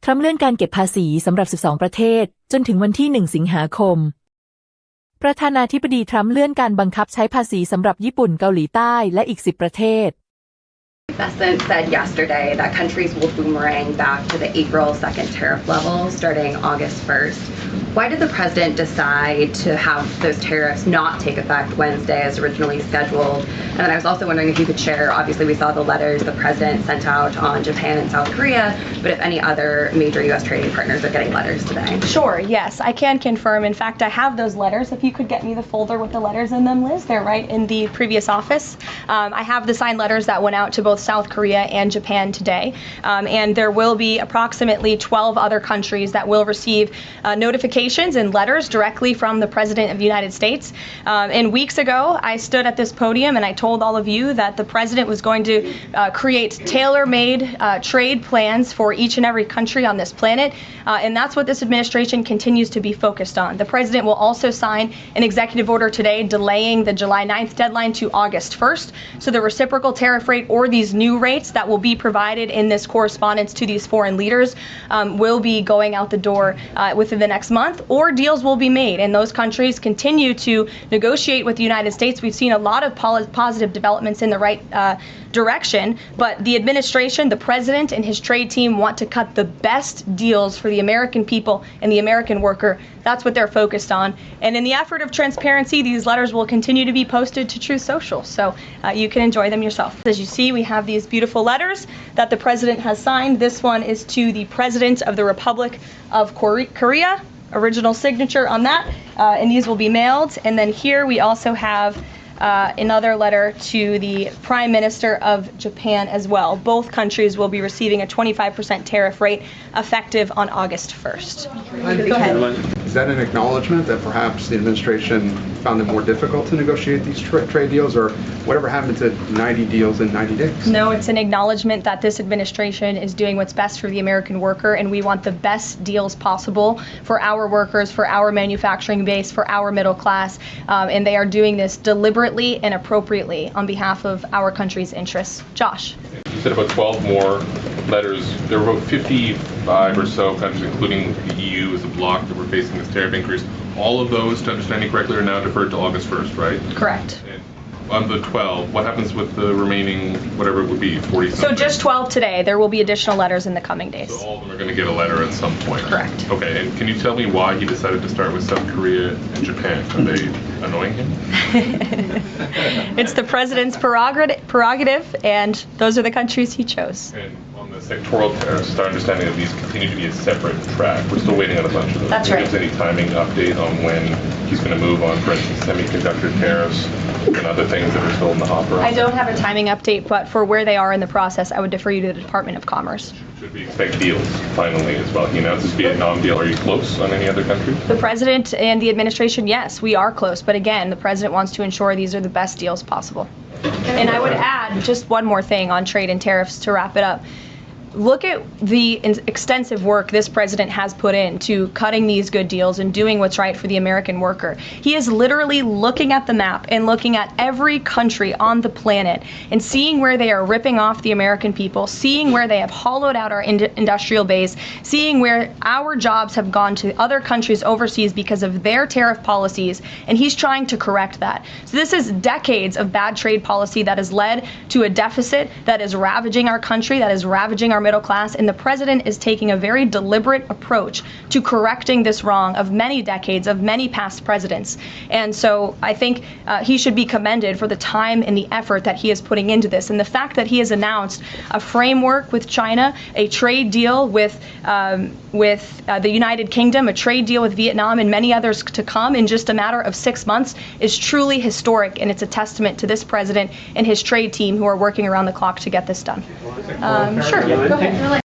รัมป์เลื่อนการเก็บภาษีสำหรับ 12 ประเทศจนถึงวันที่ 1 สิงหาคม ประธานาธิบดีทรัมป์เลื่อนการบังคับใช้ภาษีสำหรับญี่ปุ่น เกาหลีใต้และอีก 10 ประเทศPresident said yesterday that countries will boomerang back to the April 2nd tariff level starting August 1st. Why did the president decide to have those tariffs not take effect Wednesday as originally scheduled? And then I was also wondering if you could share, obviously we saw the letters the president sent out on Japan and South Korea, but if any other major U.S. trading partners are getting letters today. Sure, yes, I can confirm. In fact, I have those letters. If you could get me the folder with the letters in them, Liz, they're right in the previous office. I have the signed letters that went out to both South Korea and Japan today, and there will be approximately 12 other countries that will receive notifications and letters directly from the President of the United States. And weeks ago, I stood at this podium and I told all of you that the President was going to create tailor-made trade plans for each and every country on this planet, and that's what this administration continues to be focused on. The President will also sign an executive order today delaying the July 9th deadline to August 1st, so the reciprocal tariff rate or these new rates that will be provided in this correspondence to these foreign leaders will be going out the door within the next month, or deals will be made, and those countries continue to negotiate with the United States. We've seen a lot of positive developments in the right direction, but the administration, the president and his trade team want to cut the best deals for the American people and the American worker. That's what they're focused on. And in the effort of transparency, these letters will continue to be posted to Truth Social, so you can enjoy them yourself. As you see, we have these beautiful letters that the president has signed. This one is to the President of the Republic of Korea, original signature on that, and these will be mailed. And then here we also have another letter to the Prime Minister of Japan as well. Both countries will be receiving a 25% tariff rate effective on August 1st. Go ahead. Is that an acknowledgement that perhaps the administration found it more difficult to negotiate these trade deals, or whatever happened to 90 deals in 90 days? No, it's an acknowledgement that this administration is doing what's best for the American worker, and we want the best deals possible for our workers, for our manufacturing base, for our middle class, and they are doing this deliberately and appropriately on behalf of our country's interests. Josh. You said about 12 more letters. There were about 55 or so countries, including the EU as a bloc, that were facing this tariff increase. All of those, to understand you correctly, are now deferred to August 1st, right? Correct. And on the 12, what happens with the remaining, whatever it would be, 40 something? So just 12 today. There will be additional letters in the coming days. So all of them are going to get a letter at some point? Correct. Okay, and can you tell me why he decided to start with South Korea and Japan? Are they annoying him? It's the president's prerogative, and those are the countries he chose. And on the sectoral tariffs, it's our understanding that these continue to be a separate track. We're still waiting on a bunch of them. That's right. Is there any timing update on when he's going to move on, for instance, semiconductor tariffs and other things that are still in the hopper? I don't have a timing update, but for where they are in the process, I would defer you to the Department of Commerce. Should we expect deals finally as well? He announced this Vietnam deal. Are you close on any other country? The president and the administration, yes, we are close. But again, the president wants to ensure these are the best deals possible. And I would add just one more thing on trade and tariffs to wrap it up. Look at the extensive work this president has put into cutting these good deals and doing what's right for the American worker. He is literally looking at the map and looking at every country on the planet and seeing where they are ripping off the American people, seeing where they have hollowed out our industrial base, seeing where our jobs have gone to other countries overseas because of their tariff policies, and he's trying to correct that. So this is decades of bad trade policy that has led to a deficit that is ravaging our country, that is ravaging our middle class, and the president is taking a very deliberate approach to correcting this wrong of many decades, of many past presidents. And so I think he should be commended for the time and the effort that he is putting into this, and the fact that he has announced a framework with China, a trade deal with the United Kingdom, a trade deal with Vietnam, and many others to come in just a matter of 6 months is truly historic, and it's a testament to this president and his trade team who are working around the clock to get this done. Sure. Go ahead.